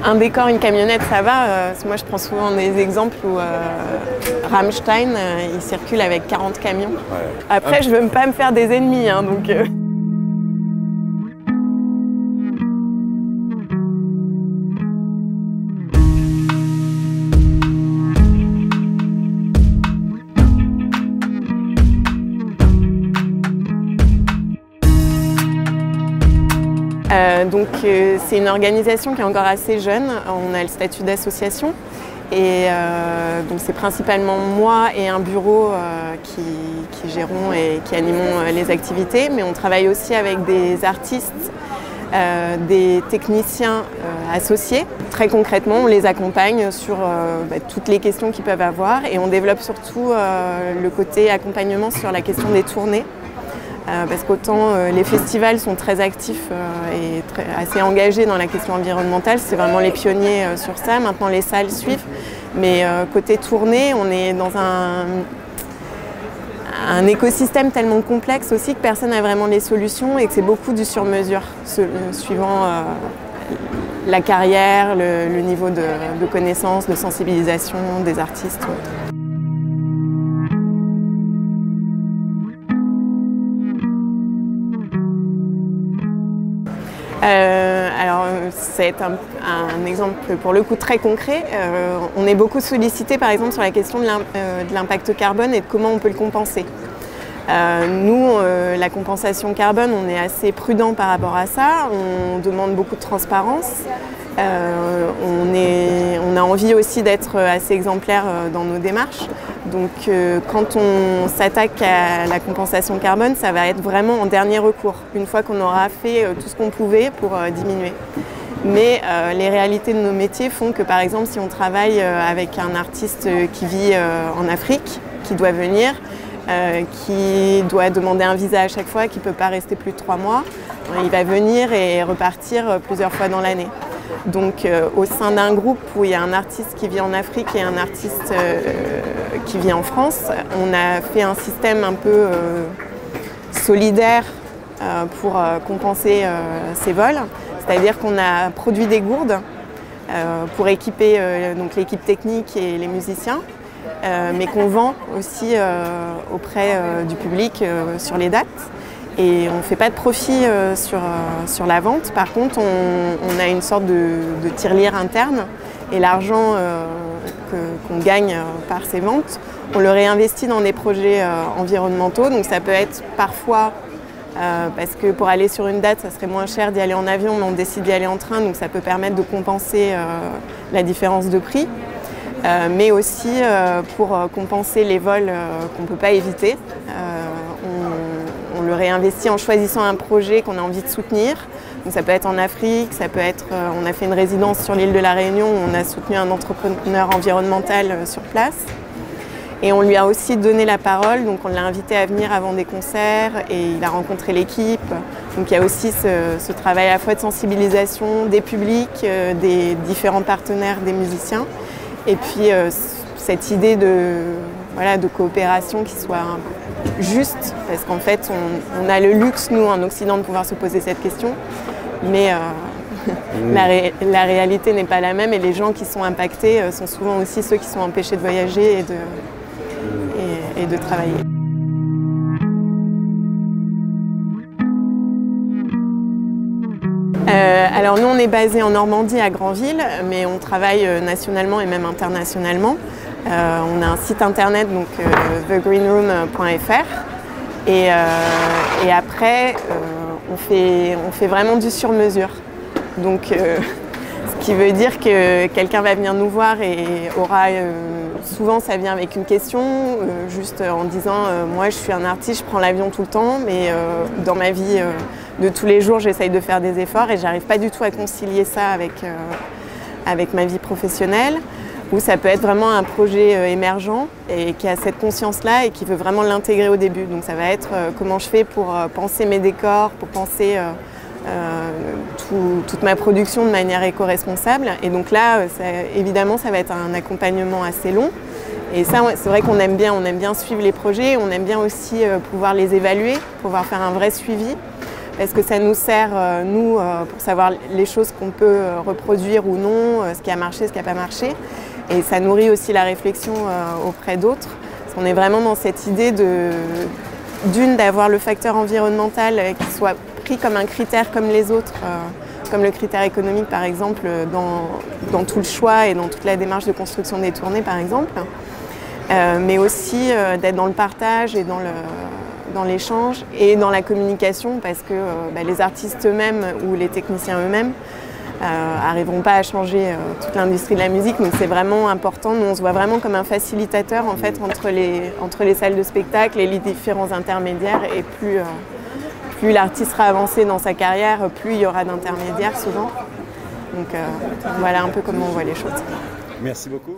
Un décor, une camionnette, ça va. Moi, je prends souvent des exemples où Rammstein, il circule avec 40 camions. Ouais. Après, je veux pas me faire des ennemis, hein, donc... c'est une organisation qui est encore assez jeune. On a le statut d'association et donc c'est principalement moi et un bureau qui gérons et qui animons les activités, mais on travaille aussi avec des artistes, des techniciens associés. Très concrètement, on les accompagne sur toutes les questions qu'ils peuvent avoir et on développe surtout le côté accompagnement sur la question des tournées. Parce qu'autant les festivals sont très actifs et assez engagés dans la question environnementale, c'est vraiment les pionniers sur ça. Maintenant les salles suivent, mais côté tournée, on est dans un écosystème tellement complexe aussi que personne n'a vraiment les solutions et que c'est beaucoup du sur-mesure, suivant la carrière, le niveau de connaissance, de sensibilisation des artistes. Alors, c'est un exemple pour le coup très concret. On est beaucoup sollicité par exemple sur la question de l'impact carbone et de comment on peut le compenser. Nous, la compensation carbone, on est assez prudent par rapport à ça. On demande beaucoup de transparence. On a envie aussi d'être assez exemplaire dans nos démarches. Donc quand on s'attaque à la compensation carbone, ça va être vraiment en dernier recours, une fois qu'on aura fait tout ce qu'on pouvait pour diminuer. Mais les réalités de nos métiers font que par exemple si on travaille avec un artiste qui vit en Afrique, qui doit venir, qui doit demander un visa à chaque fois, qui ne peut pas rester plus de 3 mois, il va venir et repartir plusieurs fois dans l'année. Donc au sein d'un groupe où il y a un artiste qui vit en Afrique et un artiste qui vit en France, on a fait un système un peu solidaire pour compenser ces vols. C'est-à-dire qu'on a produit des gourdes pour équiper donc l'équipe technique et les musiciens, mais qu'on vend aussi auprès du public sur les dates. Et on ne fait pas de profit sur la vente. Par contre, on a une sorte de tirelire interne et l'argent qu'on gagne par ces ventes, on le réinvestit dans des projets environnementaux. Donc ça peut être parfois, parce que pour aller sur une date, ça serait moins cher d'y aller en avion, mais on décide d'y aller en train, donc ça peut permettre de compenser la différence de prix. Mais aussi pour compenser les vols qu'on ne peut pas éviter. On le réinvestit en choisissant un projet qu'on a envie de soutenir. Donc ça peut être en Afrique, ça peut être, on a fait une résidence sur l'île de la Réunion où on a soutenu un entrepreneur environnemental sur place. Et on lui a aussi donné la parole, donc on l'a invité à venir avant des concerts et il a rencontré l'équipe. Donc il y a aussi ce travail à la fois de sensibilisation des publics, des différents partenaires, des musiciens. Et puis cette idée de coopération qui soit juste, parce qu'en fait on a le luxe, nous en Occident, de pouvoir se poser cette question, mais la réalité n'est pas la même et les gens qui sont impactés sont souvent aussi ceux qui sont empêchés de voyager et de travailler. Alors nous on est basé en Normandie à Granville, mais on travaille nationalement et même internationalement. On a un site internet, donc thegreenroom.fr, et après on fait vraiment du sur-mesure. Donc ce qui veut dire que quelqu'un va venir nous voir et aura souvent ça vient avec une question, juste en disant moi je suis un artiste, je prends l'avion tout le temps, mais dans ma vie de tous les jours j'essaye de faire des efforts et j'arrive pas du tout à concilier ça avec ma vie professionnelle. Ou ça peut être vraiment un projet émergent et qui a cette conscience-là et qui veut vraiment l'intégrer au début. Donc ça va être comment je fais pour penser mes décors, pour penser toute ma production de manière éco-responsable. Et donc là, évidemment, ça va être un accompagnement assez long. Et ça, c'est vrai qu'on aime bien suivre les projets, on aime bien aussi pouvoir les évaluer, pouvoir faire un vrai suivi. parce que ça nous sert, nous, pour savoir les choses qu'on peut reproduire ou non, ce qui a marché, ce qui n'a pas marché. Et ça nourrit aussi la réflexion auprès d'autres. Parce qu'on est vraiment dans cette idée d'avoir le facteur environnemental qui soit pris comme un critère comme les autres, comme le critère économique par exemple, dans tout le choix et dans toute la démarche de construction des tournées par exemple. Mais aussi d'être dans le partage et dans l'échange et dans la communication, parce que les artistes eux-mêmes ou les techniciens eux-mêmes n'arriveront pas à changer toute l'industrie de la musique. Donc c'est vraiment important. Nous on se voit vraiment comme un facilitateur en fait entre les salles de spectacle et les différents intermédiaires, et plus l'artiste sera avancé dans sa carrière, plus il y aura d'intermédiaires souvent. Donc voilà un peu comment on voit les choses. Merci beaucoup.